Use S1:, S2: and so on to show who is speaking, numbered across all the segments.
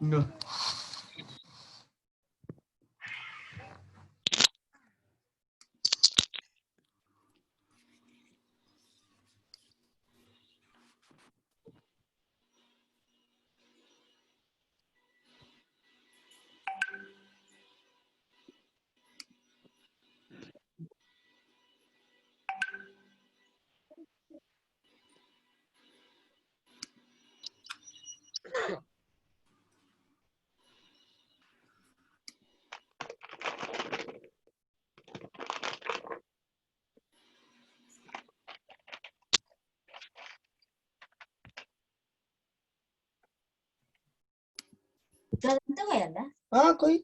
S1: No.
S2: हाँ कोई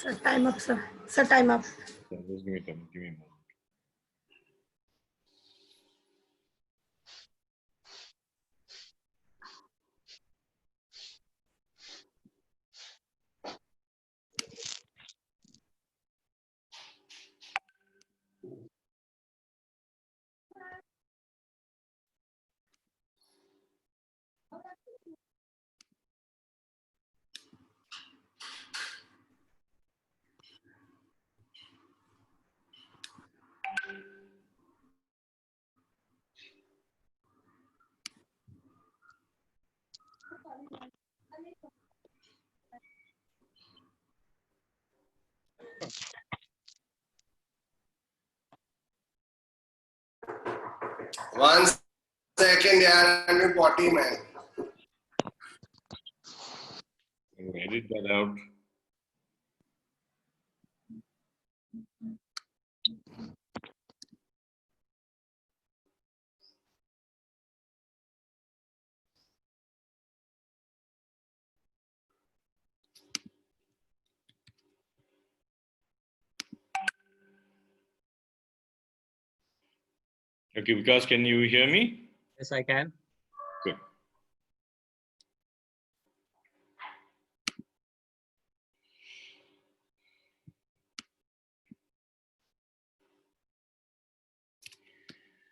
S2: Sir, time up, sir. Sir, time up.
S3: Just give me time. Give me a moment.
S4: One second, yaar, I'm in potty, man.
S3: Edit that out. Okay, Vikas, can you hear me?
S5: Yes, I can.
S3: Good.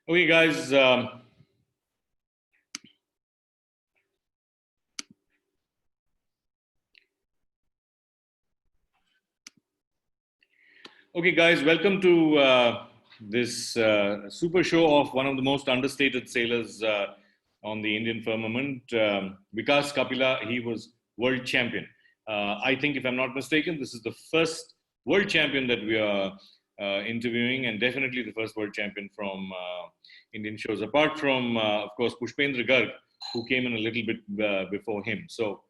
S3: Okay, guys. Okay, guys, welcome to this super show of one of the most understated sailors on the Indian firmament, Vikas Kapila. He was world champion. I think, if I'm not mistaken, this is the first world champion that we are interviewing, and definitely the first world champion from Indian shows, apart from, of course, Pushpendra Garg, who came in a little bit before him. So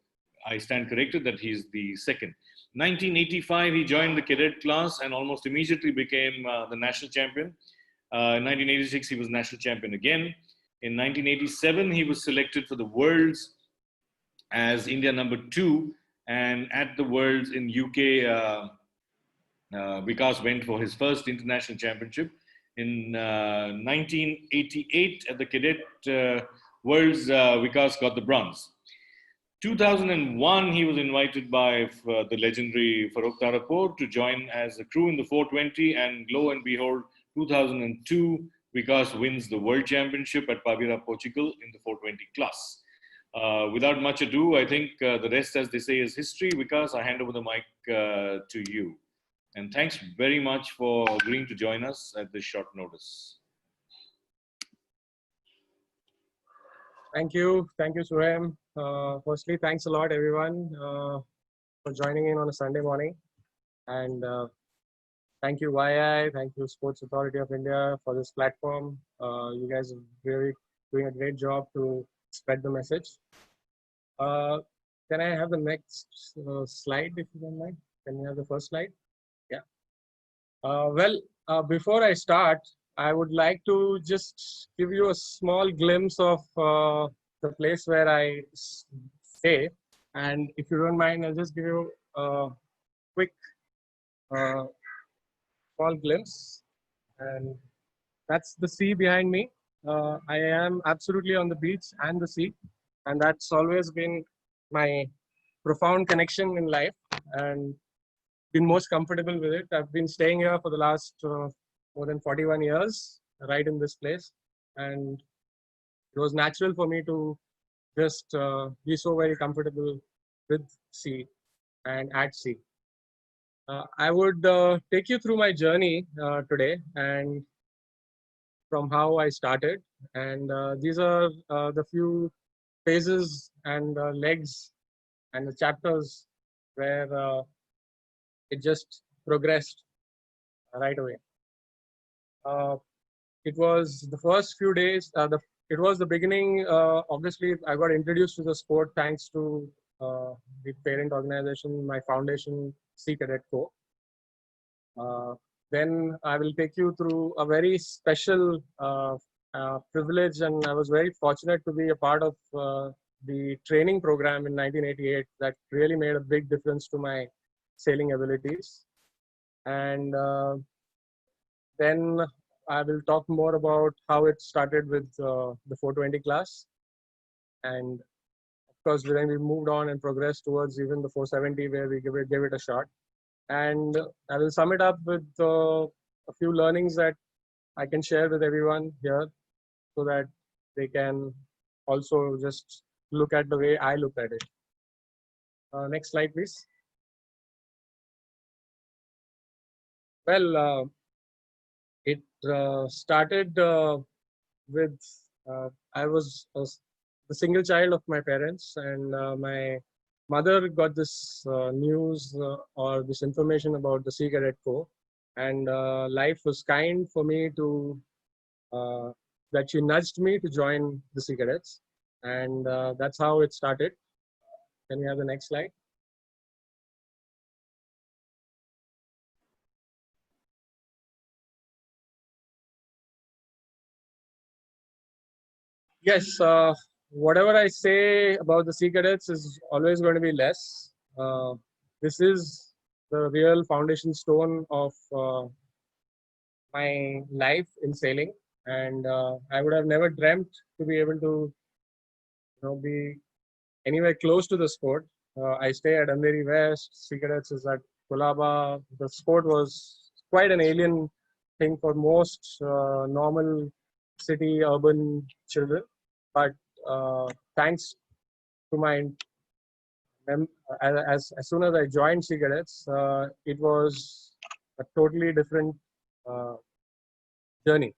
S3: I stand corrected that he's the second. 1985, he joined the cadet class and almost immediately became the national champion. In 1986, he was national champion again. In 1987, he was selected for the Worlds as India number 2. And at the Worlds in UK, Vikas went for his first international championship. In 1988, at the Cadet Worlds, Vikas got the bronze. 2001, he was invited by the legendary Farokh Tarapur to join as a crew in the 420, and lo and behold, 2002, Vikas wins the World Championship at Pavira, Portugal in the 420 class. Without much ado, I think the rest, as they say, is history. Vikas, I hand over the mic to you. And thanks very much for agreeing to join us at this short notice.
S5: Thank you, Surem. Firstly, thanks a lot, everyone, for joining in on a Sunday morning. And thank you, YI, thank you, Sports Authority of India, for this platform. You guys are really doing a great job to spread the message. Can I have the next slide, if you don't mind? Can we have the first slide? Yeah. Before I start, I would like to just give you a small glimpse of the place where I stay. And if you don't mind, I'll just give you a quick small glimpse. And that's the sea behind me. I am absolutely on the beach and the sea, and that's always been my profound connection in life, and been most comfortable with it. I've been staying here for the last more than 41 years, right in this place, and it was natural for me to just be so very comfortable with sea and at sea. I would take you through my journey today, and from how I started. And these are the few phases and legs and the chapters where it just progressed right away. It was the first few days, it was the beginning. Obviously, I got introduced to the sport thanks to the parent organization, my foundation, Sea Cadet Co. Then I will take you through a very special privilege, and I was very fortunate to be a part of the training program in 1988 that really made a big difference to my sailing abilities. And then I will talk more about how it started with the 420 class, and of course then we moved on and progressed towards even the 470 where we gave it a shot. And I will sum it up with a few learnings that I can share with everyone here so that they can also just look at the way I look at it. Next slide, please. Well, it started with, I was the single child of my parents, and my mother got this news or this information about the Sea Cadet Co. And life was kind for me to, that she nudged me to join the Sea Cadets. And that's how it started. Can we have the next slide? Yes, whatever I say about the Sea Cadets is always going to be less. This is the real foundation stone of my life in sailing, and I would have never dreamt to be able to, be anywhere close to the sport. I stay at Andheri West. Sea Cadets is at Kolaba. The sport was quite an alien thing for most normal city urban children, but thanks to my as soon as I joined Sea Cadets, it was a totally different journey.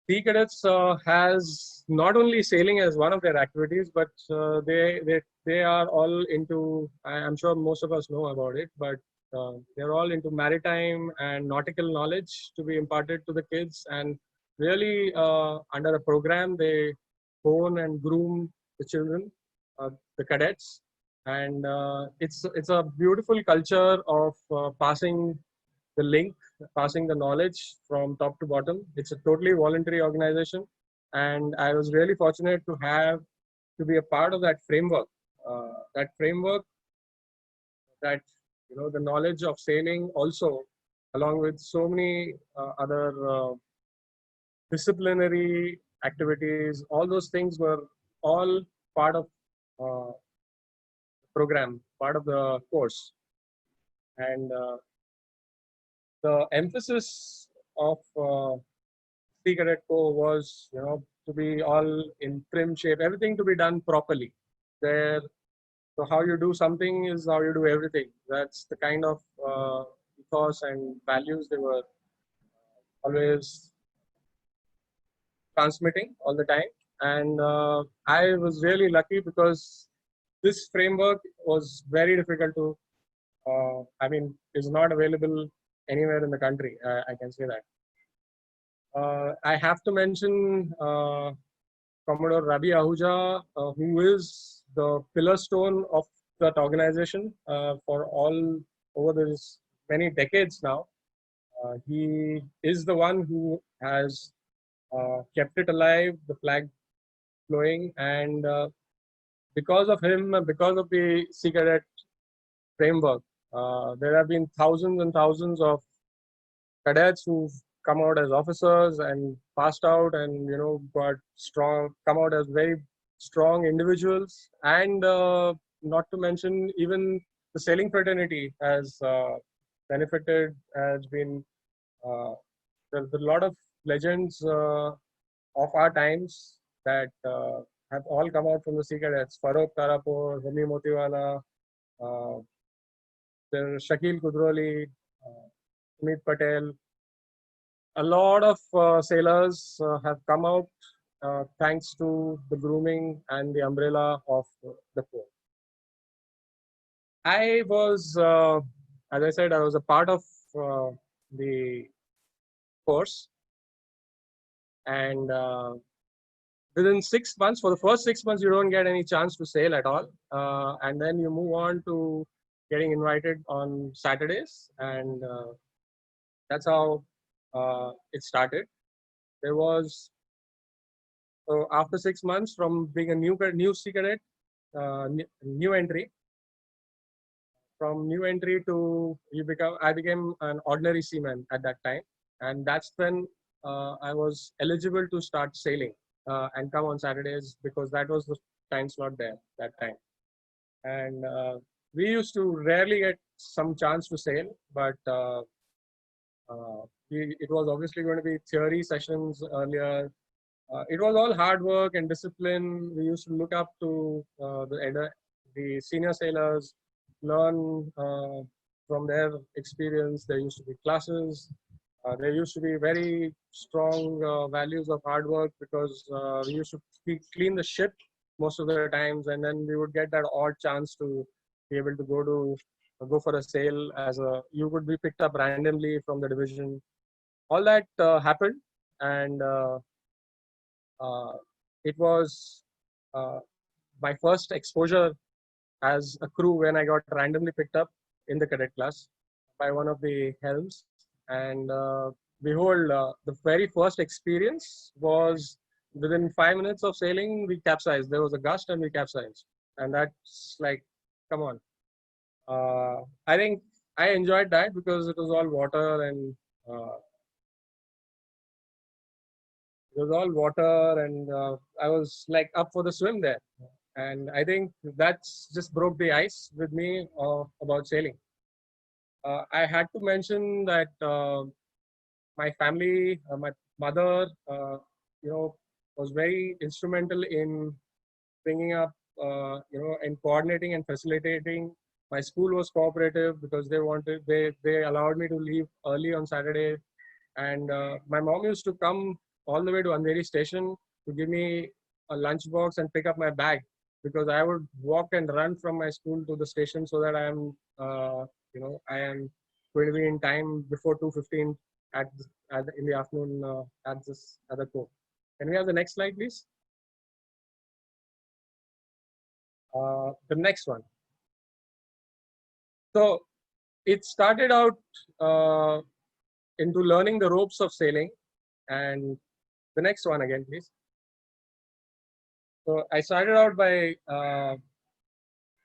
S5: Sea Cadets has not only sailing as one of their activities, but they are all into. I'm sure most of us know about it, but they're all into maritime and nautical knowledge to be imparted to the kids. And really, under a program, they hone and groom the children, the cadets, and it's a beautiful culture of passing the link, passing the knowledge from top to bottom. It's a totally voluntary organization, and I was really fortunate to be a part of that framework. That framework, that the knowledge of sailing also, along with so many other disciplinary activities, all those things were all part of the program, part of the course, and the emphasis of Sea Cadet Co was, to be all in prim shape, everything to be done properly. There, so how you do something is how you do everything. That's the kind of ethos and values they were always transmitting all the time. And I was really lucky because this framework was very difficult to, is not available anywhere in the country. I can say that. I have to mention Commodore Rabi Ahuja, who is the pillar stone of that organization for all over these many decades now. He is the one who has kept it alive, the flag flowing, and because of him, because of the Sea Cadet framework, there have been thousands and thousands of cadets who've come out as officers and passed out, and got strong, come out as very strong individuals, and not to mention even the sailing fraternity has benefited, has been there's a lot of legends of our times that have all come out from the Sea Cadets. Farokh Tarapur, Homi Motiwala, uh, there's Shakil Kudroli, Amit Patel. A lot of sailors have come out thanks to the grooming and the umbrella of the Corps. I was, as I said, I was a part of the course, and within 6 months, for the first 6 months, you don't get any chance to sail at all, and then you move on to getting invited on Saturdays, and that's how it started. There was, so after 6 months from being a new Sea Cadet, new entry, from new entry to I became an ordinary seaman at that time, and that's when I was eligible to start sailing and come on Saturdays, because that was the time slot there that time. And we used to rarely get some chance to sail, but it was obviously going to be theory sessions earlier. It was all hard work and discipline. We used to look up to the senior sailors, learn from their experience. There used to be classes. There used to be very strong values of hard work, because we used to clean the ship most of the times, and then we would get that odd chance to be able to go for a sail. You would be picked up randomly from the division. All that happened, and it was my first exposure as a crew when I got randomly picked up in the cadet class by one of the helms. And behold, the very first experience was within 5 minutes of sailing, we capsized. There was a gust and we capsized. And that's like, come on. I think I enjoyed that because it was all water, and I was like up for the swim there. And I think that's just broke the ice with me about sailing. I had to mention that my family, my mother, was very instrumental in bringing up, and coordinating and facilitating. My school was cooperative because they allowed me to leave early on Saturday. And my mom used to come all the way to Andheri station to give me a lunchbox and pick up my bag, because I would walk and run from my school to the station so that I am going to be in time before 2:15 in the afternoon at the Cove. Can we have the next slide, please? The next one. So it started out into learning the ropes of sailing, and the next one again, please. So I started out by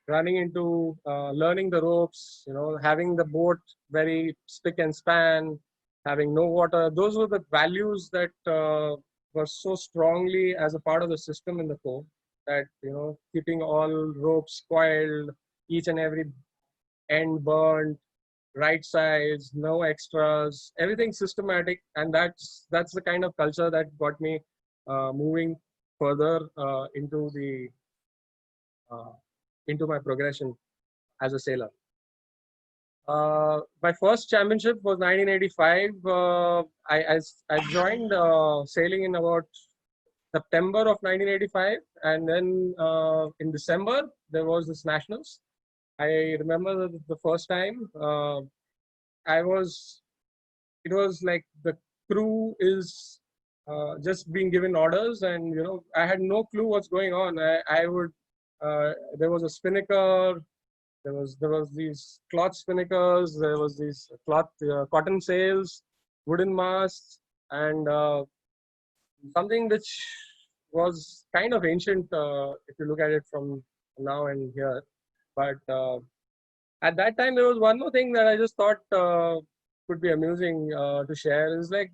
S5: running into learning the ropes, having the boat very spick and span, having no water. Those were the values that were so strongly as a part of the system in the Cove, that, keeping all ropes coiled, each and every end burned, right size, no extras, everything systematic. And that's the kind of culture that got me moving further into my progression as a sailor. My first championship was 1985. I joined sailing in about September of 1985, and then in December there was this nationals. I remember the first time it was like the crew is just being given orders, and I had no clue what's going on. There was a spinnaker, there was these cloth spinnakers, there was these cloth cotton sails, wooden masts, and something which was kind of ancient if you look at it from now and here. But at that time, there was one more thing that I just thought could be amusing to share. Is like,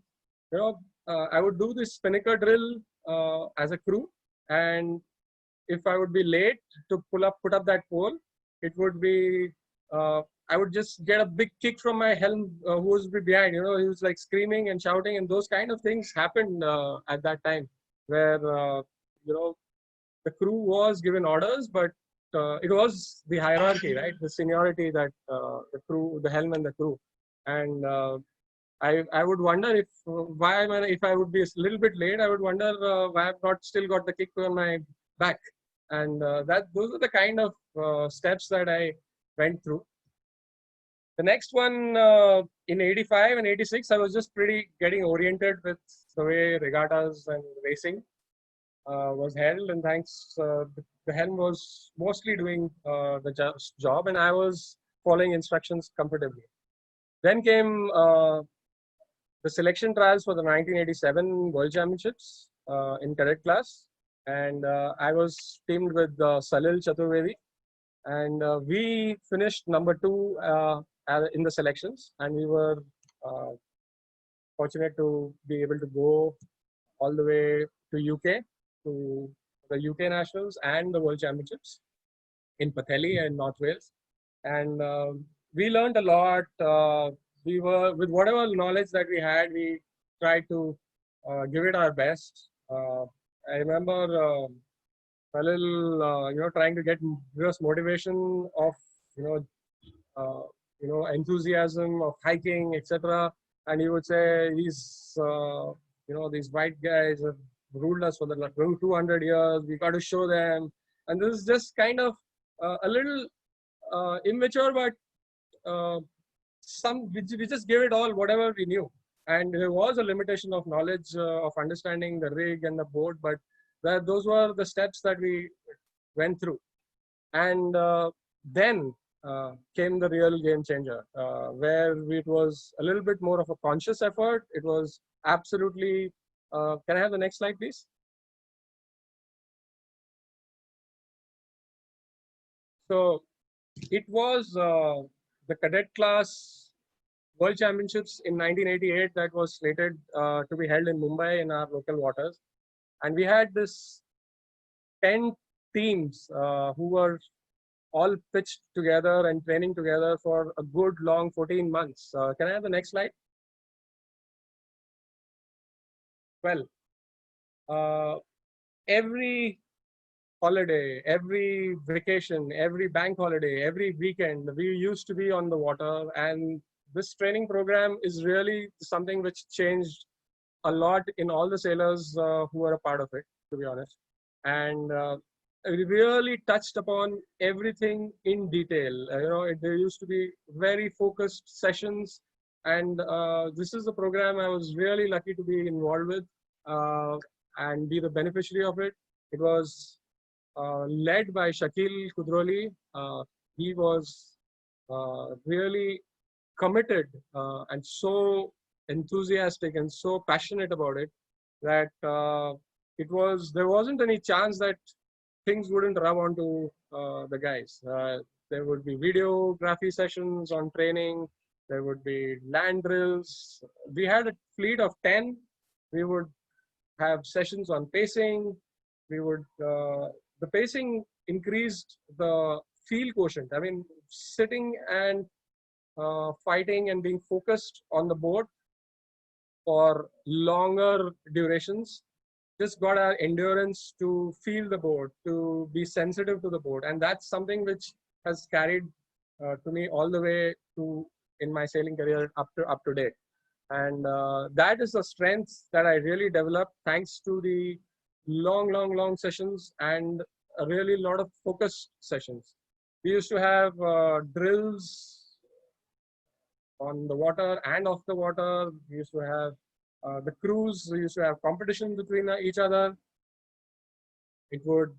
S5: I would do this spinnaker drill as a crew, and if I would be late to put up that pole, it would be I would just get a big kick from my helm who was behind. He was like screaming and shouting, and those kind of things happened at that time, where the crew was given orders, but it was the hierarchy, right? The seniority that the crew, the helm, and the crew, and I would wonder if if I would be a little bit late, I would wonder why I've not still got the kick on my back, and those are the kind of steps that I went through. The next one in 85 and 86, I was just pretty getting oriented with the way regattas and racing was held, and thanks the helm was mostly doing the job, and I was following instructions comfortably. Then came the selection trials for the 1987 World Championships in cadet class, and I was teamed with Salil Chaturvedi, and we finished number 2 in the selections, and we were fortunate to be able to go all the way to UK, to the UK Nationals and the World Championships in Pathelli and North Wales, and we learned a lot. We were, with whatever knowledge that we had, we tried to give it our best. I remember Salil, trying to get us motivation of, enthusiasm of hiking, etc. And he would say, these white guys have ruled us for the 200 years. We got to show them. And this is just kind of a little immature, but we just gave it all, whatever we knew. And there was a limitation of knowledge of understanding the rig and the boat, but those were the steps that we went through. And then came the real game changer, where it was a little bit more of a conscious effort. It was absolutely, can I have the next slide, please? So it was the cadet class World Championships in 1988 that was slated to be held in Mumbai in our local waters. And we had this 10 teams who were all pitched together and training together for a good long 14 months. Can I have the next slide? Well, every holiday, every vacation, every bank holiday, every weekend, we used to be on the water. And this training program is really something which changed a lot in all the sailors who were a part of it, to be honest. And it really touched upon everything in detail. There used to be very focused sessions, and this is the program I was really lucky to be involved with and be the beneficiary of it. It was led by Shakil Kudroli. He was really committed and so enthusiastic and so passionate about it that there wasn't any chance that things wouldn't rub onto the guys. There would be videography sessions on training. There would be land drills. We had a fleet of 10. We would have sessions on pacing. We would the pacing increased the feel quotient. I mean, sitting and fighting and being focused on the boat for longer durations just got our endurance to feel the boat, to be sensitive to the boat. And that's something which has carried to me all the way to in my sailing career up to date. And that is the strength that I really developed thanks to the long sessions and a really lot of focused sessions. We used to have drills on the water and off the water. We used to have the crews. We used to have competition between each other. It would,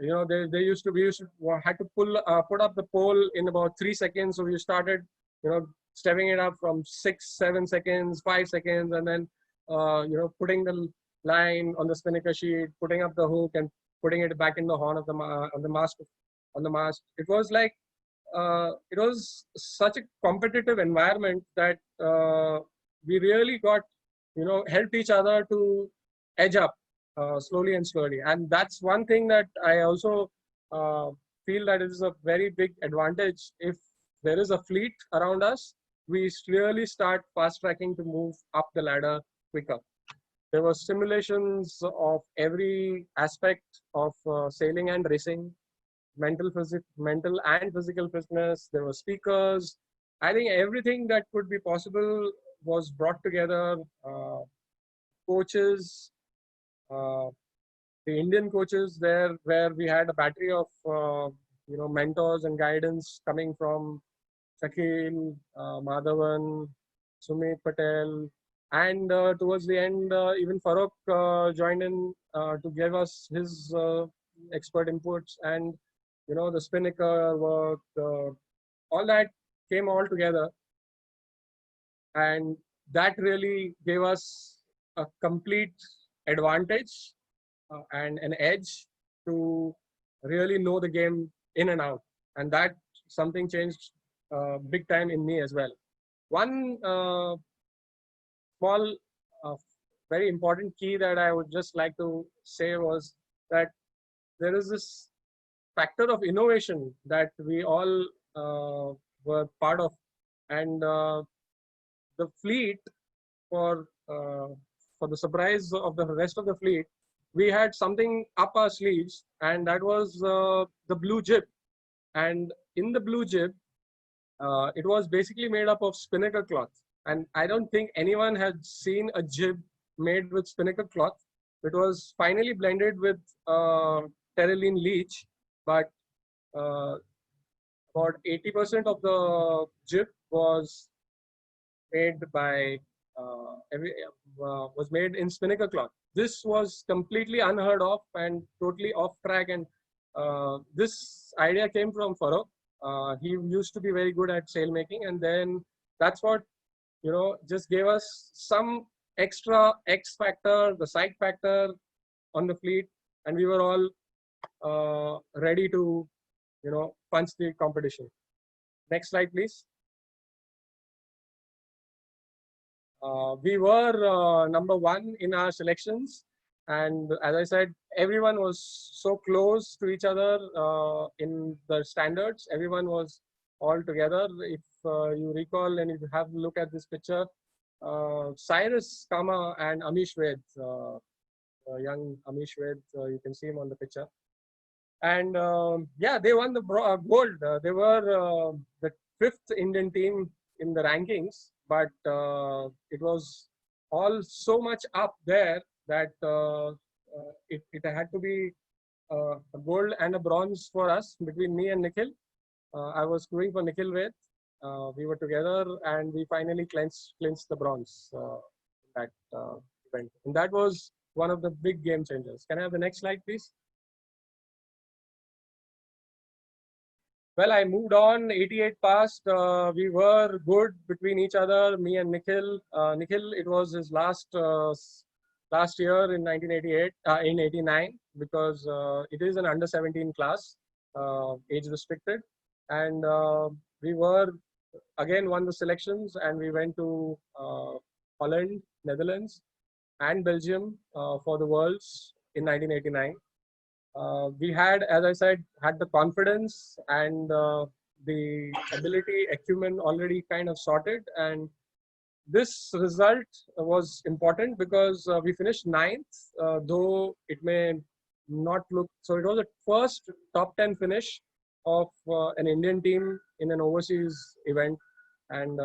S5: we used to had to put up the pole in about 3 seconds. So we started, stepping it up from 6, 7 seconds, 5 seconds, and then, putting the line on the spinnaker sheet, putting up the hook and putting it back in the horn of the mast. It was like it was such a competitive environment that we really got, helped each other to edge up slowly and slowly. And that's one thing that I also feel that is a very big advantage. If there is a fleet around us, we really start fast tracking to move up the ladder quicker. There were simulations of every aspect of sailing and racing, mental and physical fitness. There were speakers. I think everything that could be possible was brought together. Coaches, the Indian coaches there, where we had a battery of mentors and guidance coming from Shakil, Madhavan, Sumit Patel, and towards the end, even Farokh joined in to give us his expert inputs, and the spinnaker work, all that came all together, and that really gave us a complete advantage and an edge to really know the game in and out, and that something changed big time in me as well. One small, very important key that I would just like to say was that there is this factor of innovation that we all were part of, and the fleet, for the surprise of the rest of the fleet, we had something up our sleeves, and that was the blue jib. And in the blue jib, it was basically made up of spinnaker cloth. And I don't think anyone had seen a jib made with spinnaker cloth. It was finally blended with terylene leach, but about 80% of the jib was made by was made in spinnaker cloth. This was completely unheard of and totally off track. And this idea came from Farokh. He used to be very good at sail making, and then that's what just gave us some extra X factor, the psych factor on the fleet, and we were all ready to punch the competition. Next slide, please. We were number one in our selections, and as I said, everyone was so close to each other in the standards. Everyone was all together. If you recall and if you have a look at this picture, Cyrus Kama and Amish Ved, young Amish Ved, you can see him on the picture. And yeah, they won the gold. They were the 5th Indian team in the rankings, but it was all so much up there that it had to be a gold and a bronze for us between me and Nikhil. I was crewing for Nikhil Ved. We were together, and we finally clinched the bronze that event. And that was one of the big game changers. Can I have the next slide, please? Well, I moved on 88 past. We were good between each other, me and Nikhil. Nikhil, it was his last year in 1988, in 89, because it is an under 17 class, age restricted. And we were, again, won the selections, and we went to Holland, Netherlands, and Belgium for the Worlds in 1989. We had, as I said, had the confidence and the ability, acumen already kind of sorted. And this result was important because we finished 9th, though it may not look, so it was the first top 10 finish of an Indian team in an overseas event. And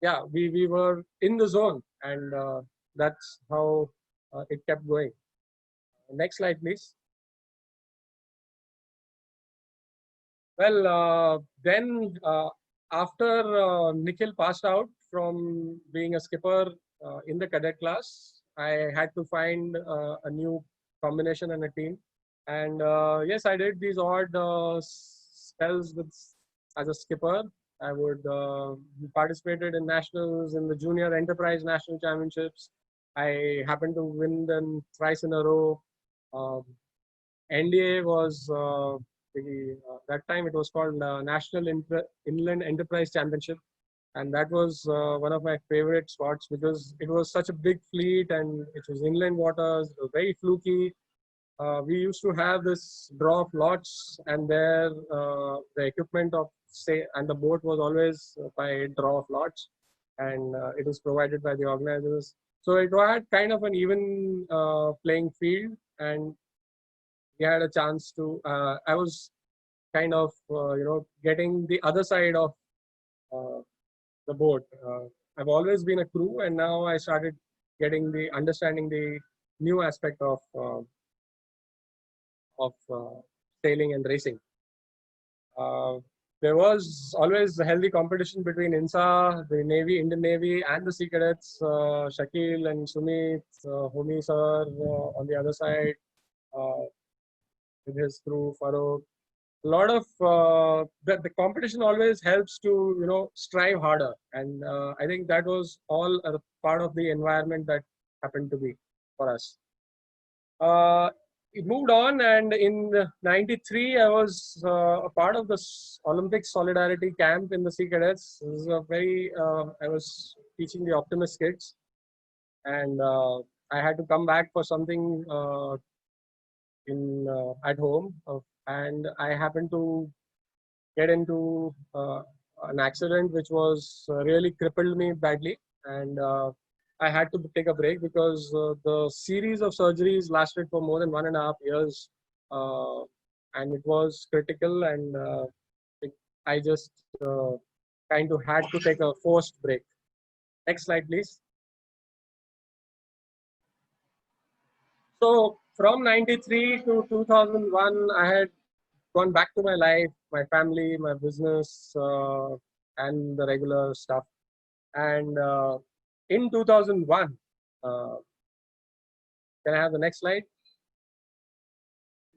S5: yeah, we were in the zone, and that's how it kept going. Next slide, please. Well, then after Nikhil passed out from being a skipper in the cadet class, I had to find a new combination and a team. And yes, I did these odd spells as a skipper. I would participated in nationals, in the junior enterprise national championships. I happened to win them thrice in a row. Um, NDA was that time it was called National Inland Enterprise Championship, and that was one of my favorite spots because it was such a big fleet and it was inland waters. It was very fluky. We used to have this draw of lots, and there the equipment of say and the boat was always by draw of lots, and it was provided by the organizers. So it had kind of an even playing field, and we had a chance to. I was kind of getting the other side of uh, the boat. I've always been a crew, and now I started getting the understanding the new aspect of sailing and racing. Uh, there was always a healthy competition between INSA, the Navy, Indian Navy, and the Sea Cadets. Shakil and Sumit, Homi sir on the other side uh, with his crew, Farooq. A lot of the competition always helps to strive harder, and I think that was all a part of the environment that happened to be for us. It moved on, and in '93 I was a part of this Olympic solidarity camp in the Sea Cadets. This is a very I was teaching the Optimist kids, and I had to come back for something in at home, and I happened to get into an accident which was really crippled me badly, and I had to take a break because the series of surgeries lasted for more than 1.5 years, uh, and it was critical, and it, I just kind of had to take a forced break. Next slide, please. So from '93 to 2001, I had gone back to my life, my family, my business, and the regular stuff. And in 2001, uh, can I have the next slide?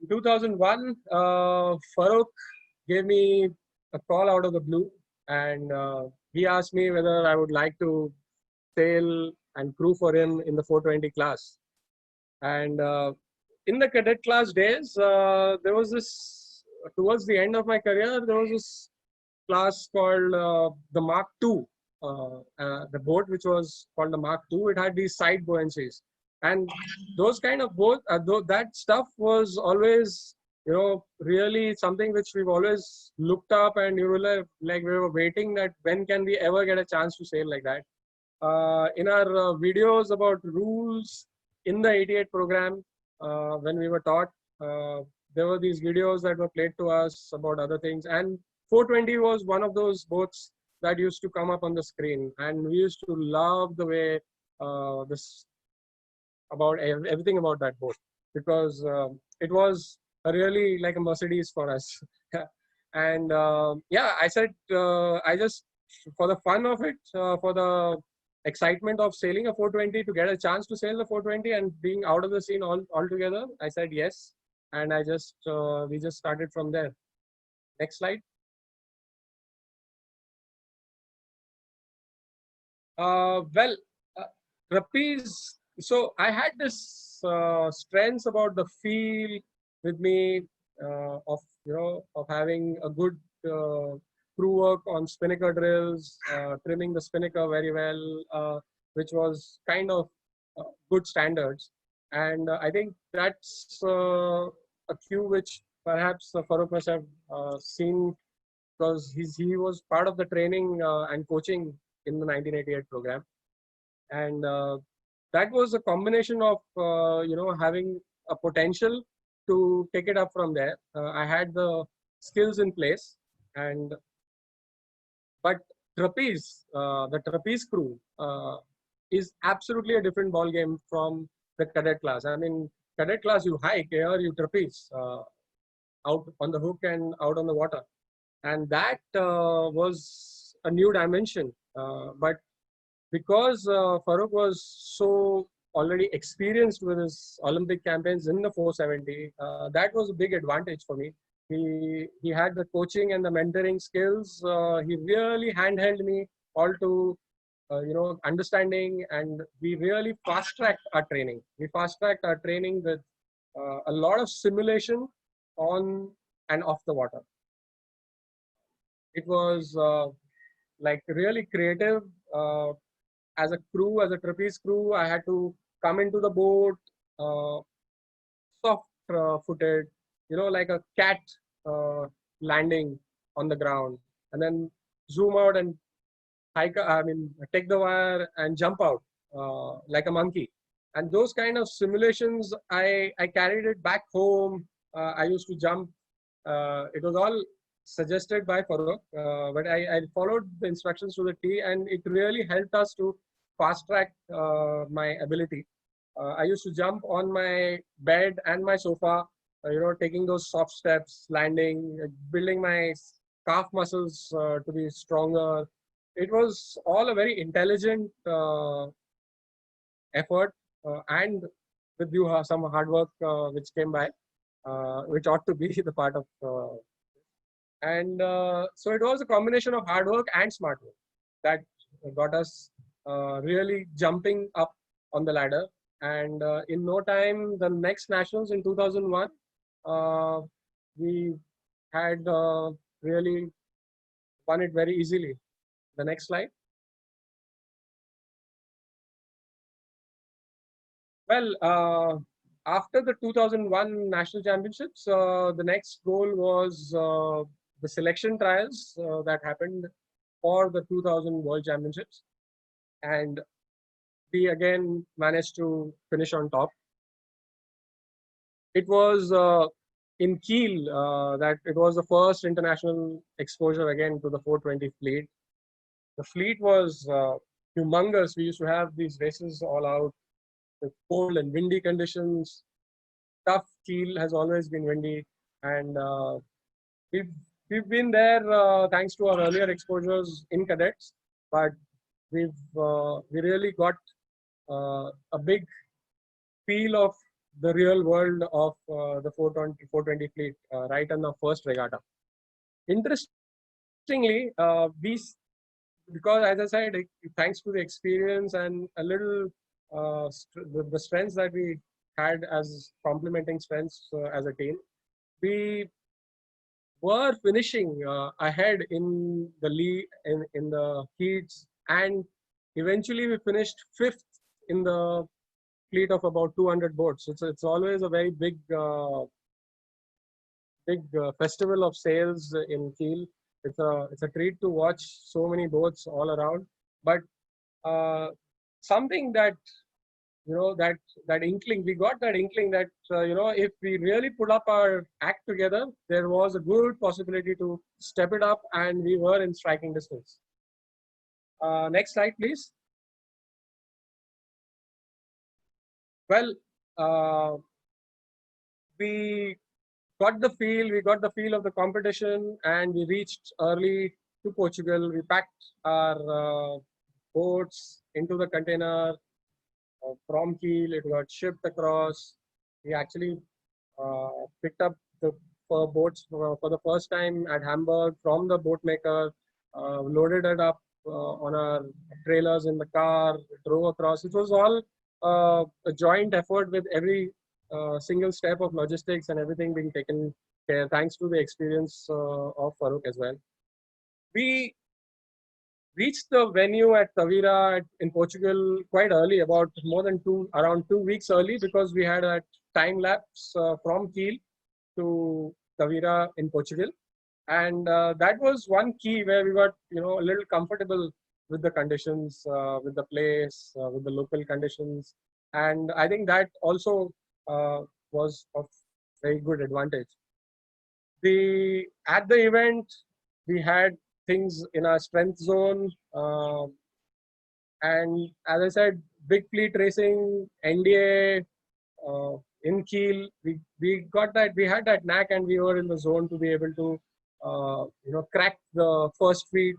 S5: In 2001, Farooq gave me a call out of the blue, and he asked me whether I would like to sail and crew for him in the 420 class. And in the cadet class days, there was this, towards the end of my career, there was this class called the Mark II. The boat which was called the Mark II, it had these side buoyancies. And those kind of boat, that stuff was always, really something which we've always looked up, and you were like we were waiting that when can we ever get a chance to sail like that. In our videos about rules in the 88 program, when we were taught, there were these videos that were played to us about other things, and 420 was one of those boats that used to come up on the screen, and we used to love the way this about everything about that boat, because it was really like a Mercedes for us. And yeah, I said I just, for the fun of it, for the excitement of sailing a 420, to get a chance to sail the 420 and being out of the scene altogether, I said yes, and I just we just started from there. Next slide. Well, trapeze. So I had this strength about the feel with me of of having a good crew work on spinnaker drills, trimming the spinnaker very well, which was kind of good standards. And I think that's a cue which perhaps Farooq must have seen, because he was part of the training and coaching in the 1988 program, and that was a combination of having a potential to take it up from there. I had the skills in place, and but trapeze, the trapeze crew is absolutely a different ball game from the cadet class. I mean, cadet class you hike, here you trapeze out on the hook and out on the water, and that was a new dimension. But because Farooq was so already experienced with his Olympic campaigns in the 470, that was a big advantage for me. He had the coaching and the mentoring skills. He really handheld me all to understanding, and we really fast-tracked our training. We fast-tracked our training with a lot of simulation on and off the water. It was like really creative. As a crew, as a trapeze crew, I had to come into the boat, soft-footed, like a cat landing on the ground, and then zoom out and take the wire and jump out like a monkey. And those kind of simulations, I carried it back home. I used to jump. It was all suggested by Farooq, but I followed the instructions to the T, and it really helped us to fast track my ability. I used to jump on my bed and my sofa, taking those soft steps, landing, building my calf muscles to be stronger. It was all a very intelligent effort, and with some hard work which came by, which ought to be the part of. So it was a combination of hard work and smart work that got us really jumping up on the ladder. And in no time, the next nationals in 2001, we had really won it very easily. The next slide. Well, after the 2001 national championships, the next goal was the selection trials that happened for the 2000 World Championships. And we again managed to finish on top. It was in Kiel that it was the first international exposure again to the 420 fleet. The fleet was humongous. We used to have these races all out with cold and windy conditions. Tough. Kiel has always been windy, and we've been there thanks to our earlier exposures in cadets, but we really got a big feel of the real world of the 420 fleet right in the first regatta. Interestingly, because as I said, thanks to the experience and a little the strengths that we had as complementing strengths as a team, we were finishing ahead in the league in the heats, and eventually we finished 5th in the fleet of about 200 boats. It's always a very big festival of sails in Kiel. It's a treat to watch so many boats all around. But something that that inkling, we got that inkling that if we really put up our act together, there was a good possibility to step it up, and we were in striking distance. Next slide, please. Well, we got the feel of the competition, and we reached early to Portugal. We packed our boats into the container from Kiel. It got shipped across. We actually picked up the boats for the first time at Hamburg from the boat maker, loaded it up on our trailers in the car, drove across. It was all a joint effort with every single step of logistics and everything being taken care, thanks to the experience of Farooq as well. We reached the venue at Tavira in Portugal quite early, about around 2 weeks early, because we had a time lapse from Kiel to Tavira in Portugal. And that was one key where we got a little comfortable with the conditions, with the place, with the local conditions. And I think that also was of very good advantage. At the event, we had things in our strength zone. And as I said, big fleet racing, NDA, in Kiel, we got that, we had that knack, and we were in the zone to be able to crack the first beat,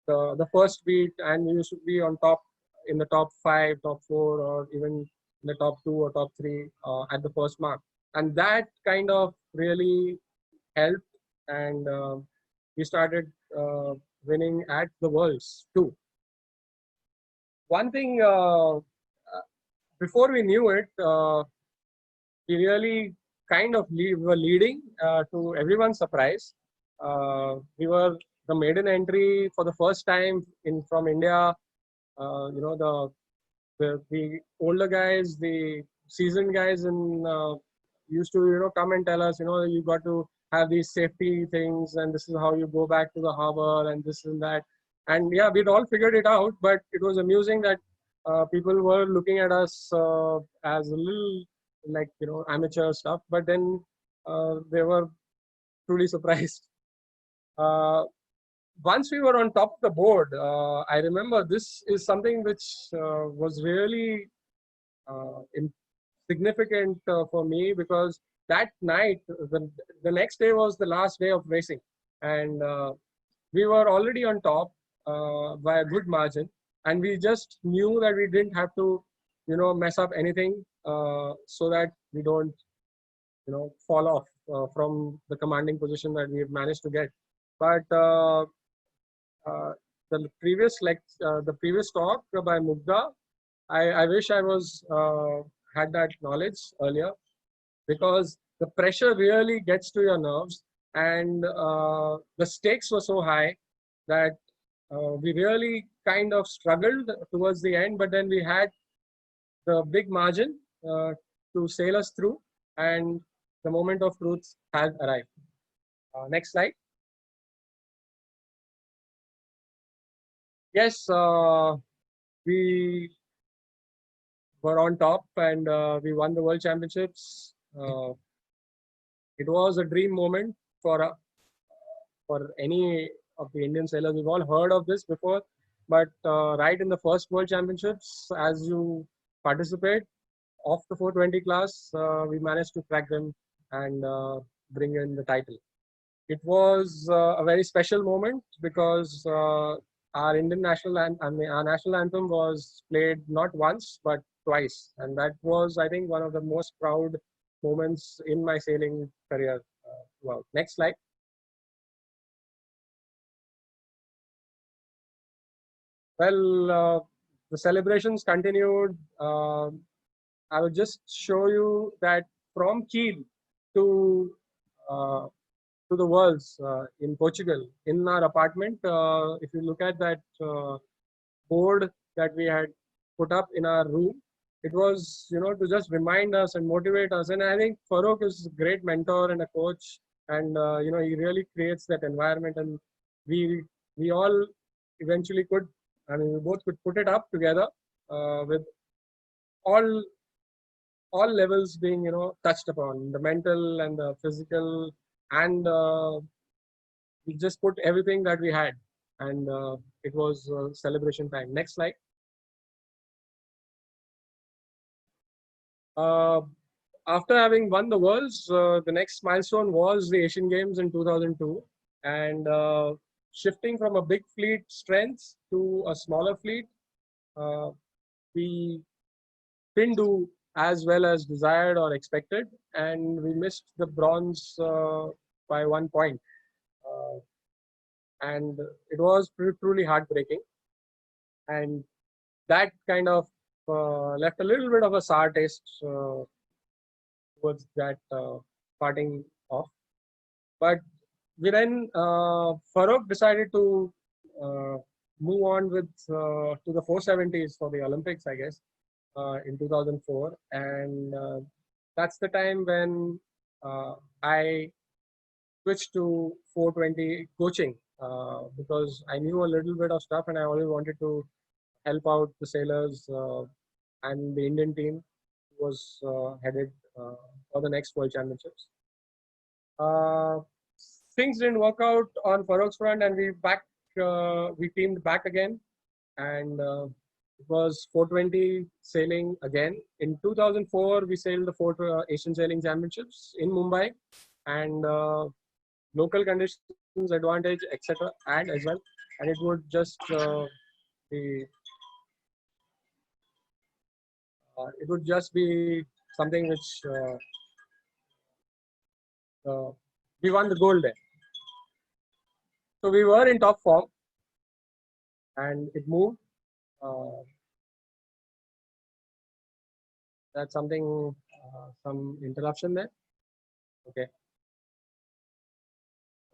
S5: the first beat, and we used to be on top, in the top 5, top 4, or even in the top 2 or top 3 at the first mark. And that kind of really helped, and we started winning at the Worlds too. one thing, before we knew it, we really kind of were leading to everyone's surprise. We were the maiden entry for the first time from India. The older guys, the seasoned guys, used to come and tell us, you got to have these safety things, and this is how you go back to the harbor, and this and that. And yeah, we'd all figured it out, but it was amusing that people were looking at us as a little like amateur stuff, but then they were truly surprised. Once we were on top of the board, I remember this is something which was really significant for me, because that night, the next day was the last day of racing, and we were already on top by a good margin, and we just knew that we didn't have to mess up anything so that we don't fall off from the commanding position that we've managed to get. But the previous talk by Mugdha, I wish I was had that knowledge earlier, because the pressure really gets to your nerves, and the stakes were so high that we really kind of struggled towards the end, but then we had the big margin to sail us through, and the moment of truth has arrived. Next slide. Yes, we were on top, and we won the World Championships. It was a dream moment for any of the Indian sailors. We've all heard of this before, but right in the first World Championships, as you participate of the 420 class, we managed to crack them and bring in the title. It was a very special moment, because our Indian national anthem was played not once but twice, and that was, I think, one of the most proud moments in my sailing career. Wow. Next slide. Well, the celebrations continued. I will just show you that from Kiel to the Worlds in Portugal, in our apartment, if you look at that board that we had put up in our room, it was to just remind us and motivate us. And I think Farokh is a great mentor and a coach, and he really creates that environment, and we all eventually could, we both could put it up together with all levels being touched upon, the mental and the physical, and we just put everything that we had, and it was celebration time. Next slide. After having won the Worlds, the next milestone was the Asian Games in 2002, and shifting from a big fleet strength to a smaller fleet, we didn't do as well as desired or expected, and we missed the bronze by 1 point, and it was truly heartbreaking, and that kind of left a little bit of a sour taste towards that parting off. But we then Farokh decided to move on with to the 470s for the Olympics, I guess, in 2004, and that's the time when I switched to 420 coaching, because I knew a little bit of stuff, and I always wanted to help out the sailors and the Indian team was headed for the next World Championships. Things didn't work out on Farokh's front, and we teamed back again, and it was 420 sailing again. In 2004, we sailed the Asian Sailing Championships in Mumbai, and local conditions, advantage, etc. add as well, and it would just be something which we won the gold there. So we were in top form, and it moved. That's something, some interruption there. Okay.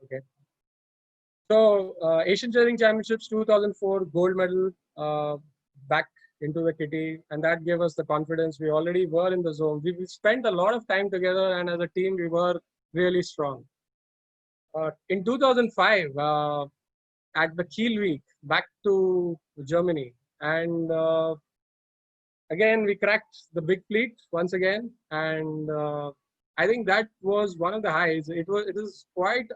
S5: Okay. So Asian Sailing Championships 2004 gold medal, back into the kitty, and that gave us the confidence. We already were in the zone. We spent a lot of time together, and as a team, we were really strong. In 2005, at the Kiel week, back to Germany, and again we cracked the big fleet once again, and I think that was one of the highs. It is quite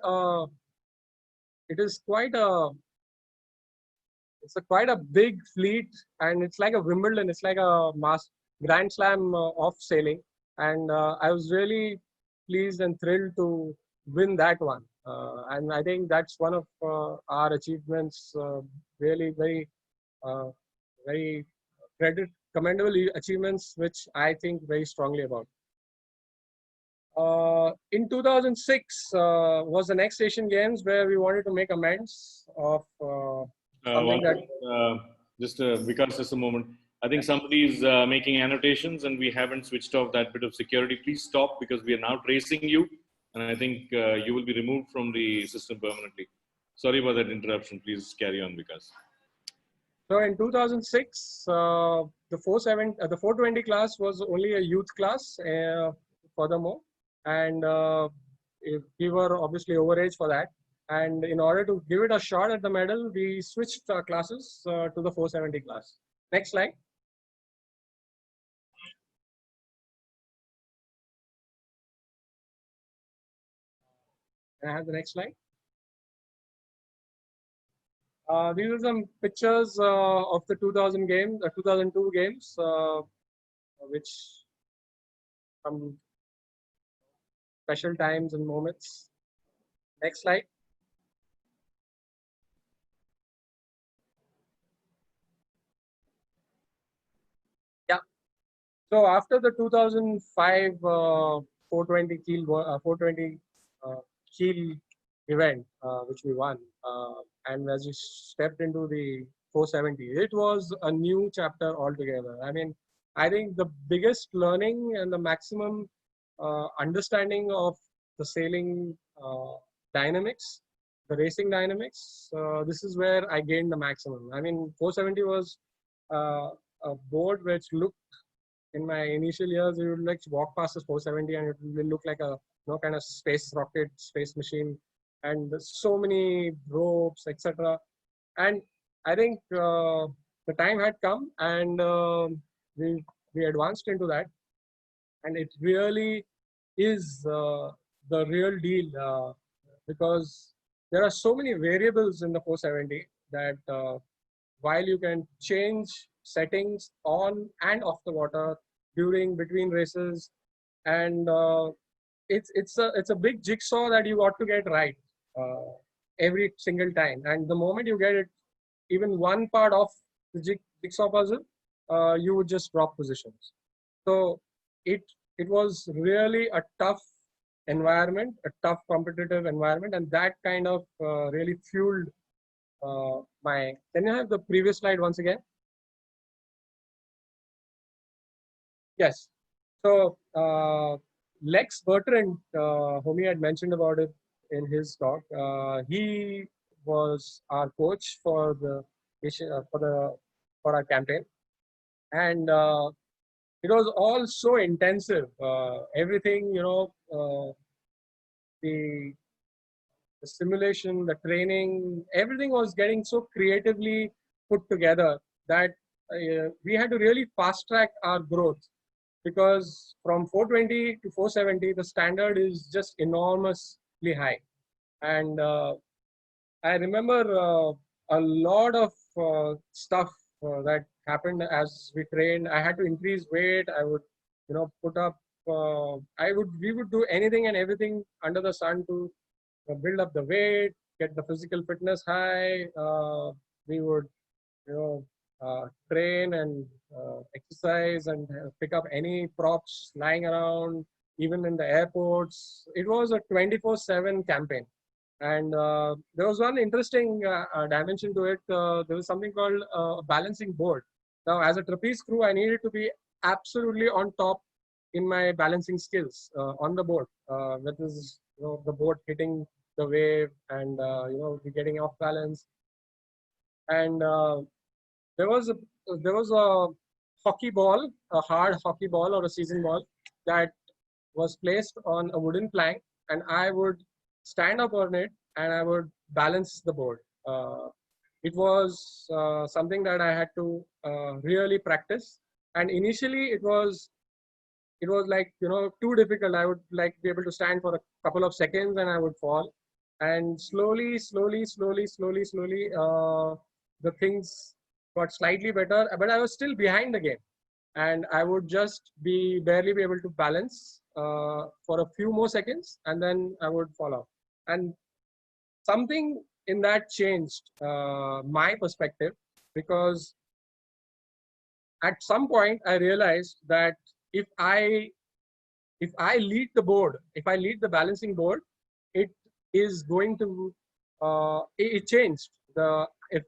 S5: quite a big fleet, and it's like a Wimbledon. It's like a Grand Slam of sailing, and I was really pleased and thrilled to win that one. And I think that's one of our achievements. Really, uh, very commendable achievements, which I think very strongly about. In 2006 was the next Asian Games where we wanted to make amends of something that.
S3: Vikas, just a moment. I think somebody is making annotations and we haven't switched off that bit of security. Please stop because we are now tracing you. And I think you will be removed from the system permanently. Sorry about that interruption. Please carry on, Vikas.
S5: So in 2006, the 420 class was only a youth class, furthermore. And we were obviously overage for that. And in order to give it a shot at the medal, we switched classes to the 470 class. Next slide. Can I have the next slide? These are some pictures of the 2002 games, which some special times and moments. Next slide. Yeah. So after the 2005 420 Kiel event, which we won, and as we stepped into the 470, it was a new chapter altogether. I mean, I think the biggest learning and the maximum understanding of the sailing dynamics, the racing dynamics, this is where I gained the maximum. I mean, 470 was a board which looked, in my initial years, you would like walk past this 470 and it will look like a kind of space rocket, space machine, and so many ropes, etc. And I think the time had come, and we advanced into that, and it really is the real deal, because there are so many variables in the 470 that while you can change settings on and off the water between races, and it's a big jigsaw that you got to get right every single time. And the moment you get it, even one part of the jigsaw puzzle, you would just drop positions. So it was really a tough environment, a tough competitive environment, and that kind of really fueled my. Can you have the previous slide once again? Yes. So Lex Bertrand, whom he had mentioned about it in his talk, he was our coach for our campaign, and it was all so intensive. Everything, the simulation, the training, everything was getting so creatively put together that we had to really fast track our growth, because from 420 to 470, the standard is just enormously high. And I remember a lot of stuff that happened as we trained. I had to increase weight. I would, put up. We would do anything and everything under the sun to build up the weight, get the physical fitness high. We would, train and exercise and pick up any props lying around, even in the airports. It was a 24/7 campaign. And there was one interesting dimension to it. There was something called a balancing board. Now, as a trapeze crew, I needed to be absolutely on top in my balancing skills on the board. That is, the board hitting the wave and getting off balance. And there was a hockey ball, a hard hockey ball or a season ball that was placed on a wooden plank, and I would stand up on it and I would balance the board. It was something that I had to really practice, and initially it was like too difficult. I would like be able to stand for a couple of seconds and I would fall, and slowly the things got slightly better, but I was still behind the game, and I would just barely be able to balance for a few more seconds, and then I would fall off. And something in that changed my perspective, because at some point I realized that if I lead the board, if I lead the balancing board, it is going to it changed.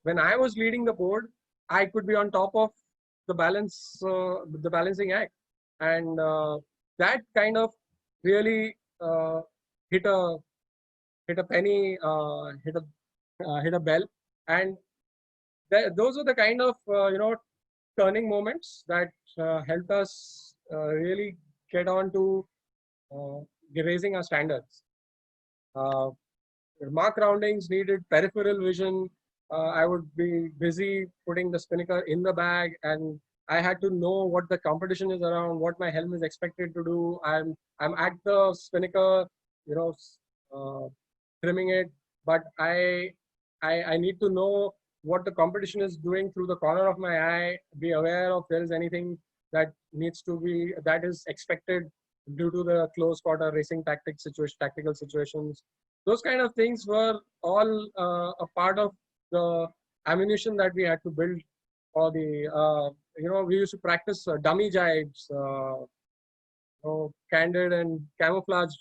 S5: When I was leading the board, I could be on top of the balancing act, and that kind of really hit a penny, hit a bell, and those are the kind of turning moments that helped us really get on to raising our standards. Mark roundings needed peripheral vision. I would be busy putting the spinnaker in the bag, and I had to know what the competition is around, what my helm is expected to do. I'm at the spinnaker, trimming it, but I need to know what the competition is doing through the corner of my eye. Be aware of there is anything that is expected due to the close quarter racing tactical situations. Those kind of things were all a part of the ammunition that we had to build for the, we used to practice dummy jibes, candid and camouflage.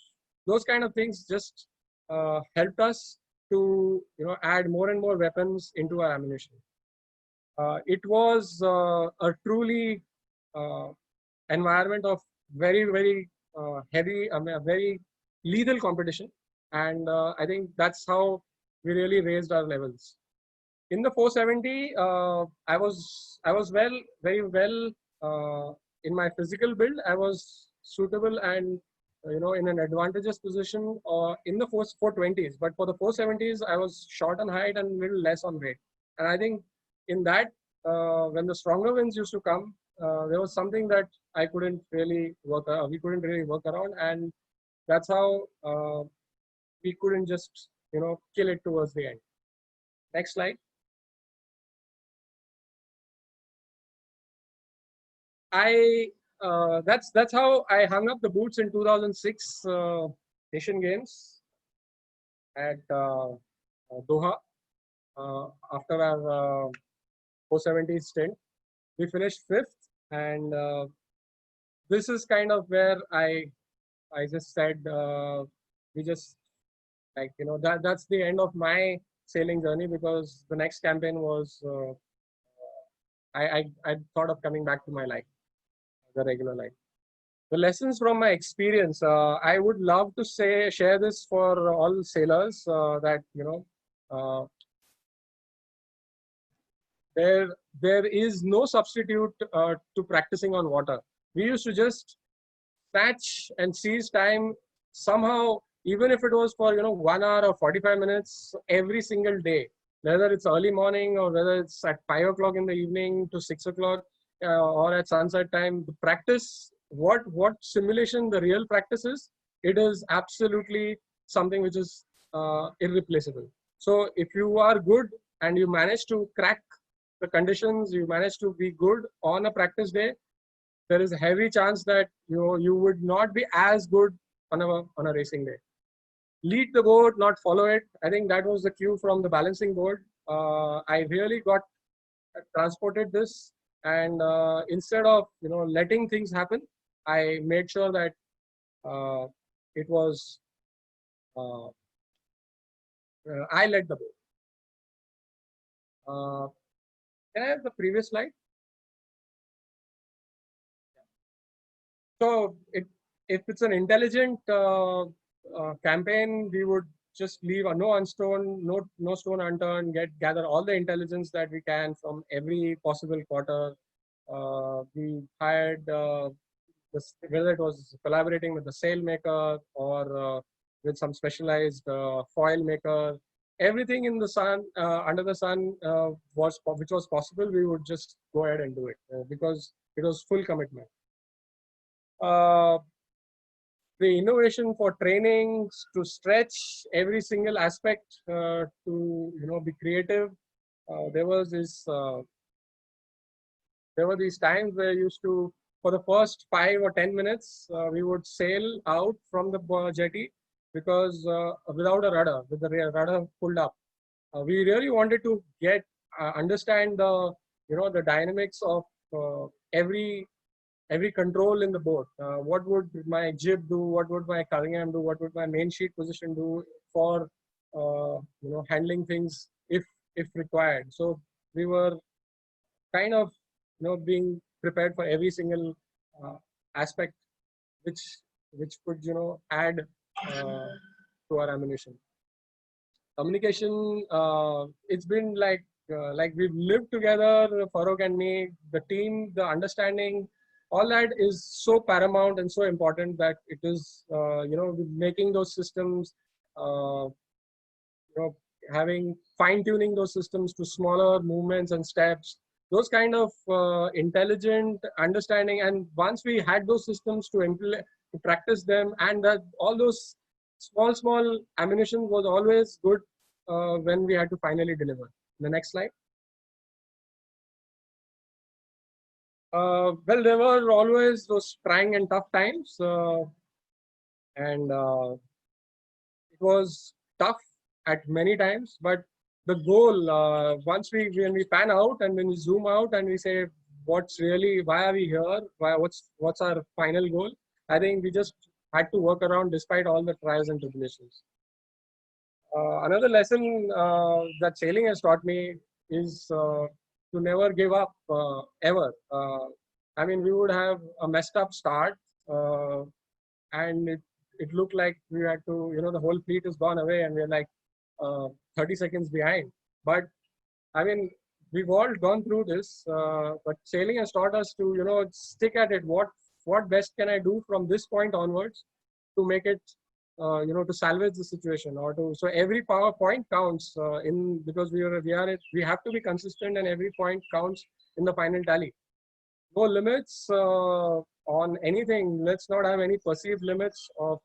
S5: Those kind of things just helped us to, add more and more weapons into our ammunition. It was a truly environment of very, very heavy, a very lethal competition. And I think that's how we really raised our levels. In the 470, I was very well in my physical build. I was suitable and in an advantageous position in the 420s. But for the 470s, I was short on height and a little less on weight. And I think in that, when the stronger winds used to come, there was something that I couldn't really we couldn't really work around, and that's how we couldn't just kill it towards the end. Next slide. That's how I hung up the boots in 2006 Asian Games at Doha. After our 470 stint, we finished 5th, and this is kind of where I just said we just that's the end of my sailing journey, because the next campaign was I thought of coming back to my life, the regular life. The lessons from my experience, I would love to share this for all sailors that there is no substitute to practicing on water. We used to just snatch and seize time somehow, even if it was for 1 hour or 45 minutes every single day, whether it's early morning or whether it's at 5 o'clock in the evening to 6 o'clock or at sunset time. The practice, what simulation the real practice is, it is absolutely something which is irreplaceable. So if you are good and you manage to crack the conditions, you manage to be good on a practice day, there is a heavy chance that you would not be as good on a racing day. Lead the board, not follow it. I think that was the cue from the balancing board. I really got transported this, and instead of letting things happen, I made sure that it was I led the board. Can I have the previous slide? So if it's an intelligent campaign, we would just leave no stone unturned. Gather all the intelligence that we can from every possible quarter. We hired whether it was collaborating with the sail maker or with some specialized foil maker. Everything in the sun, under the sun, which was possible. We would just go ahead and do it because it was full commitment. The innovation for trainings to stretch every single aspect to be creative. There were these times where I used to, for the first 5 or 10 minutes, we would sail out from the jetty because without a rudder, with the rudder pulled up, we really wanted to understand the dynamics of every control in the boat. What would my jib do? What would my culling arm do? What would my main sheet position do for handling things if required? So we were kind of being prepared for every single aspect which could add to our ammunition. Communication, it's been like we've lived together, Farooq and me, the team, the understanding, all that is so paramount and so important that it is making those systems, having fine-tuning those systems to smaller movements and steps, those kind of intelligent understanding. And once we had those systems to practice them, and that all those small ammunition was always good when we had to finally deliver. The next slide. Well, there were always those trying and tough times, and it was tough at many times. But the goal, when we pan out and when we zoom out and we say, why are we here? What's our final goal? I think we just had to work around despite all the trials and tribulations. Another lesson that sailing has taught me is to never give up ever. I mean, we would have a messed up start and it looked like we had to, the whole fleet has gone away and we're like 30 seconds behind. But I mean, we've all gone through this, but sailing has taught us to, stick at it. What best can I do from this point onwards to make it, to salvage the situation, or so every power point counts because we have to be consistent, and every point counts in the final tally. No limits on anything. Let's not have any perceived limits of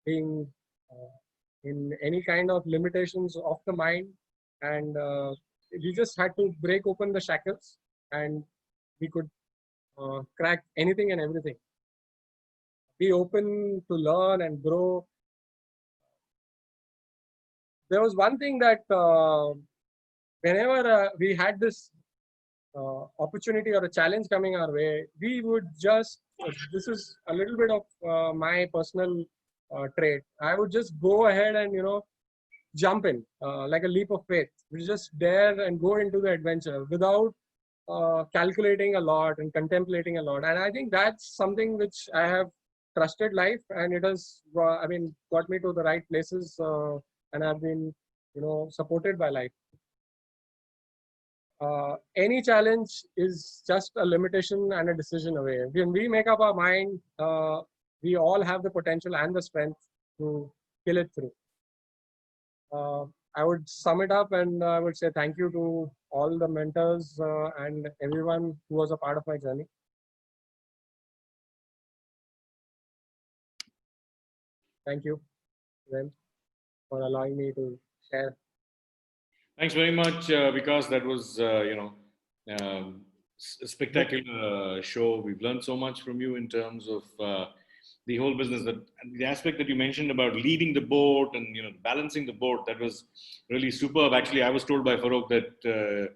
S5: being in any kind of limitations of the mind, and we just had to break open the shackles, and we could crack anything and everything. Be open to learn and grow. There was one thing that whenever we had this opportunity or a challenge coming our way, we would just, this is a little bit of my personal trait. I would just go ahead and, jump in like a leap of faith. We just dare and go into the adventure without calculating a lot and contemplating a lot. And I think that's something which I have trusted life, and it has, got me to the right places, and I've been, supported by life. Any challenge is just a limitation and a decision away. When we make up our mind, we all have the potential and the strength to kill it through. I would sum it up and I would say thank you to all the mentors and everyone who was a part of my journey. Thank you, Ren, for allowing me to share.
S3: Thanks very much, Vikas. That was, a spectacular show. We've learned so much from you in terms of the whole business. The aspect that you mentioned about leading the boat and balancing the boat, that was really superb. Actually, I was told by Farooq that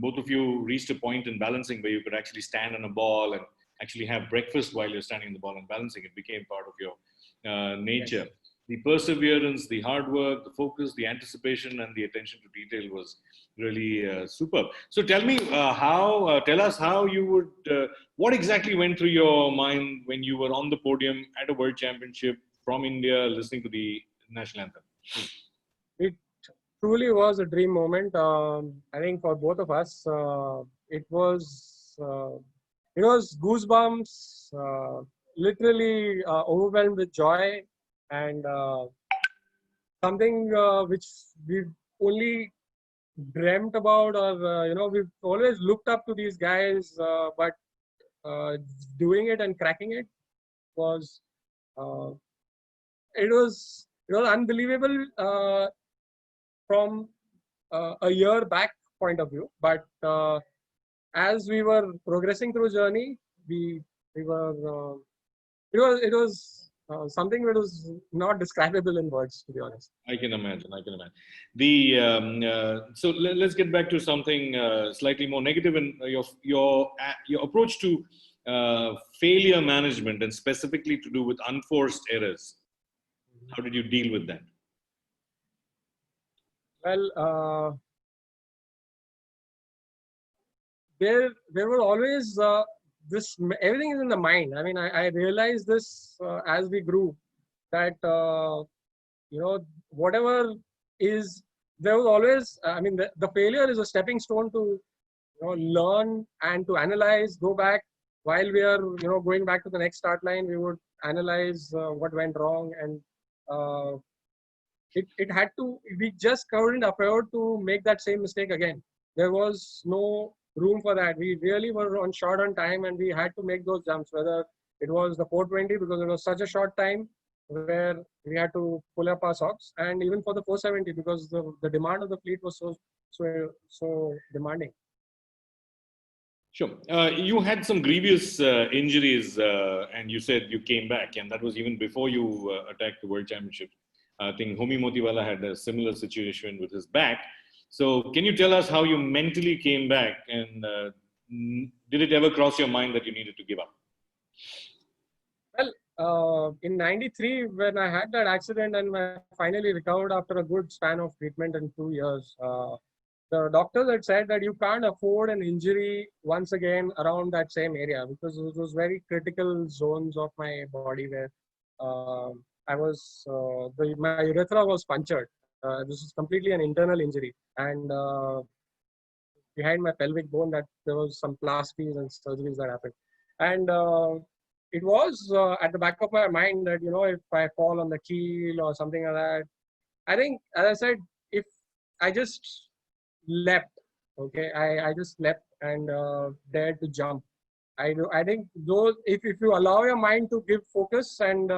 S3: both of you reached a point in balancing where you could actually stand on a ball and actually have breakfast while you're standing on the ball and balancing. It became part of your nature.
S5: Yes.
S3: the perseverance, the hard work, the focus, the anticipation, and the attention to detail was really superb. So tell me tell us how you would, what exactly went through your mind when you were on the podium at a World Championship from India, listening to the national anthem?
S5: It truly was a dream moment. I think for both of us, it was goosebumps, literally overwhelmed with joy, and something which we've only dreamt about, or we've always looked up to these guys, but doing it and cracking it was uh, it was unbelievable from a year back point of view. But as we were progressing through journey, we were it was something that was not describable in words, to be honest.
S3: I can imagine. I can imagine. So let's get back to something slightly more negative, and your approach to failure management, and specifically to do with unforced errors. How did you deal with that?
S5: Well, there were always this. Everything is in the mind. I mean, I realized this as we grew, that whatever is, there was always. I mean, the failure is a stepping stone to learn and to analyze. Go back while we are going back to the next start line. We would analyze what went wrong, and it had to. We just couldn't afford to make that same mistake again. There was no room for that. We really were short on time, and we had to make those jumps, whether it was the 420 because it was such a short time where we had to pull up our socks, and even for the 470 because the demand of the fleet was so demanding.
S3: Sure. You had some grievous injuries, and you said you came back, and that was even before you attacked the World Championship. I think Homi Motiwala had a similar situation with his back. So can you tell us how you mentally came back, and did it ever cross your mind that you needed to give up?
S5: Well, in '93, when I had that accident and I finally recovered after a good span of treatment in 2 years, the doctors had said that you can't afford an injury once again around that same area, because it was very critical zones of my body where I was, my urethra was punctured. This is completely an internal injury. And behind my pelvic bone, that there was some plasties and surgeries that happened. And it was at the back of my mind that, if I fall on the keel or something like that, I think, as I said, if I just leapt, okay, I just leapt and dared to jump. I think those, if you allow your mind to give focus and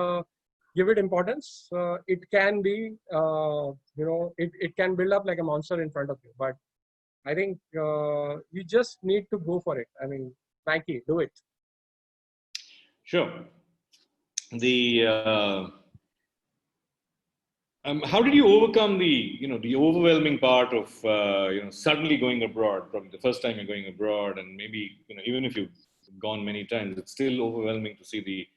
S5: give it importance, it can be, it can build up like a monster in front of you. But I think you just need to go for it. I mean, Nike, do it.
S3: Sure. How did you overcome the overwhelming part of suddenly going abroad? Probably the first time you're going abroad, and maybe even if you've gone many times, it's still overwhelming to see the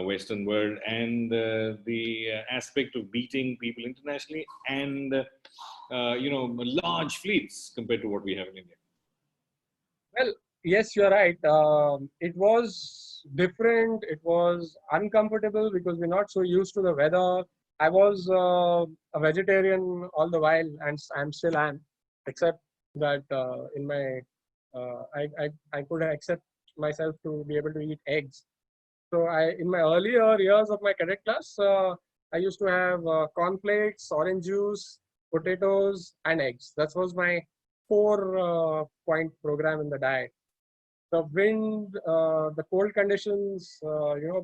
S3: Western world and the aspect of beating people internationally, and large fleets compared to what we have in India.
S5: Well, yes, you're right. It was different. It was uncomfortable because we're not so used to the weather. I was a vegetarian all the while, and I'm still am, except that in my I could accept myself to be able to eat eggs. So in my earlier years of my cadet class, I used to have cornflakes, orange juice, potatoes, and eggs. That was my 4-point program in the diet. The wind, the cold conditions,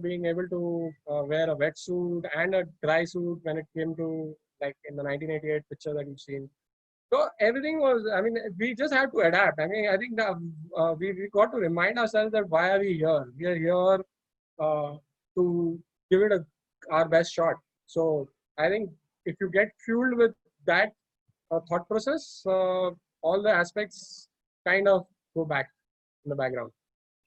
S5: being able to wear a wetsuit and a dry suit when it came to, like in the 1988 picture that you've seen. So everything was, I mean, we just had to adapt. I mean, I think that we got to remind ourselves that why are we here? We are here to give it our best shot. So I think if you get fueled with that thought process, all the aspects kind of go back in the background.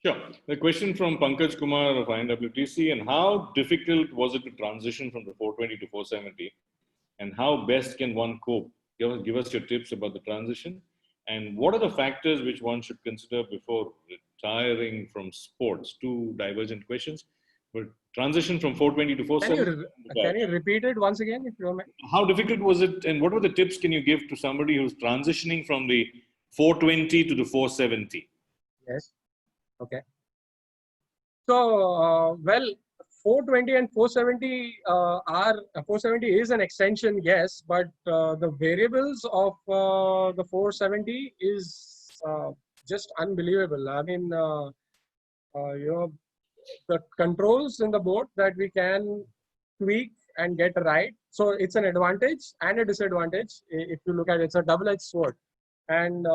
S3: Sure. The question from Pankaj Kumar of INWTC, and how difficult was it to transition from the 420 to 470? And how best can one cope? Give us your tips about the transition. And what are the factors which one should consider before retiring from sports? Two divergent questions. But transition from 420 to 470.
S5: Can you repeat it once again, if you don't mind?
S3: How difficult was it? And what are the tips can you give to somebody who's transitioning from the 420 to the 470?
S5: Yes. Okay. So, well, 420 and 470 are 470 is an extension, yes, but the variables of the 470 is just unbelievable. I mean, you know, the controls in the boat that we can tweak and get right. So it's an advantage and a disadvantage. If you look at it, it's a double-edged sword. And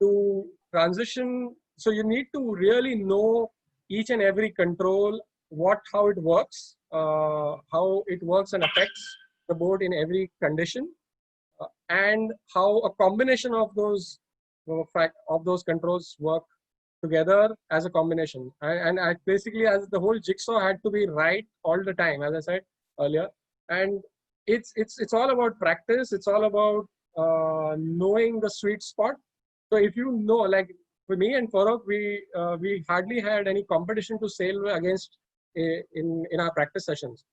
S5: to transition, so you need to really know each and every control, how it works, and affects the boat in every condition, and how a combination of those controls work together as a combination. And I basically, as the whole jigsaw had to be right all the time, as I said earlier. And it's all about practice. It's all about knowing the sweet spot. So if you know, like for me and Farokh, we hardly had any competition to sail against in our practice sessions.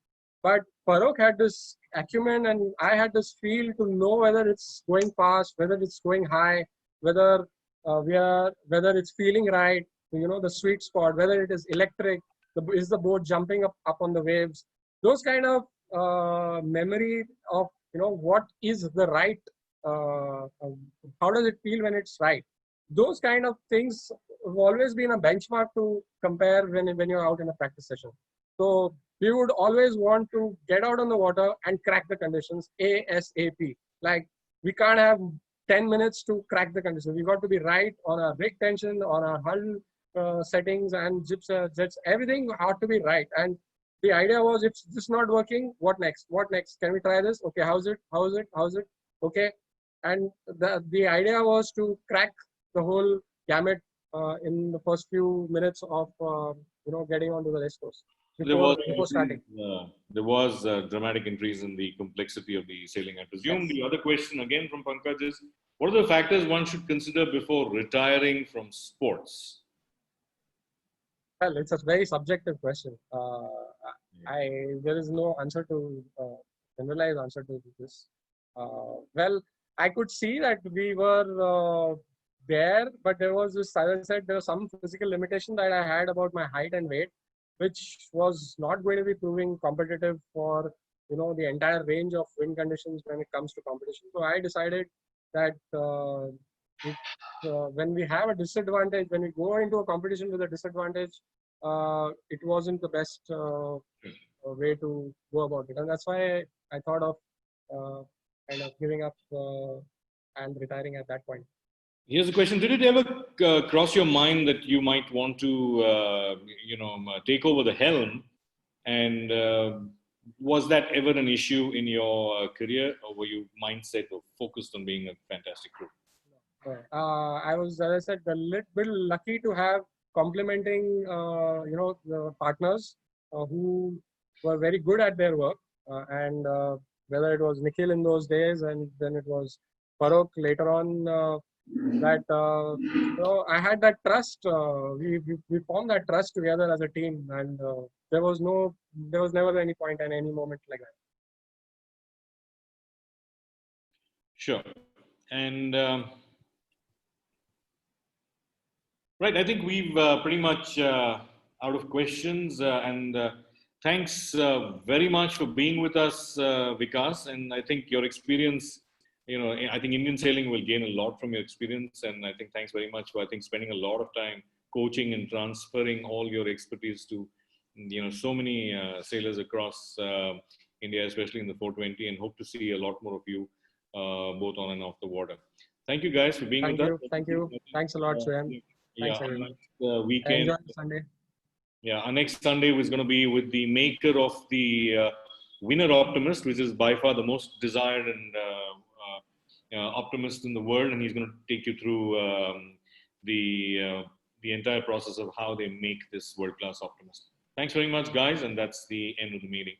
S5: But Farokh had this acumen, and I had this feel to know whether it's going fast, whether it's going high, whether whether it's feeling right, the sweet spot, whether it is electric, is the boat jumping up on the waves. Those kind of memory of what is the right, how does it feel when it's right. Those kind of things have always been a benchmark to compare when you're out in a practice session. So we would always want to get out on the water and crack the conditions ASAP. Like, we can't have 10 minutes to crack the conditions. We got to be right on our rig tension, on our hull settings and jets. Everything had to be right. And the idea was, if this is not working, what next? What next? Can we try this? Okay, how's it? How's it? How's it? Okay. And the idea was to crack the whole gamut in the first few minutes of getting onto the race course. Before starting.
S3: There was a dramatic increase in the complexity of the sailing, I presume. Yes. The other question again from Pankaj is, what are the factors one should consider before retiring from sports?
S5: Well, it's a very subjective question. There is no answer to generalized answer to this. Well, I could see that we were there, but there was this, as I said, there was some physical limitation that I had about my height and weight, which was not going to be proving competitive for the entire range of wind conditions when it comes to competition. So I decided that when we have a disadvantage, when we go into a competition with a disadvantage, it wasn't the best way to go about it, and that's why I thought of kind of giving up and retiring at that point.
S3: Here's a question. Did it ever cross your mind that you might want to, take over the helm? And was that ever an issue in your career, or were you mindset or focused on being a fantastic crew?
S5: I was, as I said, a little bit lucky to have complementing, the partners who were very good at their work. And whether it was Nikhil in those days, and then it was Farokh later on, that I had that trust. We formed that trust together as a team, and there was never any point and any moment like that.
S3: Sure. And right, I think we've pretty much out of questions, and thanks very much for being with us, Vikas. And I think your experience, I think Indian sailing will gain a lot from your experience. And I think thanks very much for, spending a lot of time coaching and transferring all your expertise to, so many sailors across India, especially in the 420, and hope to see a lot more of you both on and off the water. Thank you guys for being with us.
S5: Thank you. Thanks a lot, Swayam. Thanks, everyone.
S3: Weekend.
S5: Enjoy Sunday.
S3: Yeah, our next Sunday was going to be with the maker of the Winner Optimist, which is by far the most desired and optimist in the world, and he's going to take you through the the entire process of how they make this world-class optimist. Thanks very much, guys, and that's the end of the meeting.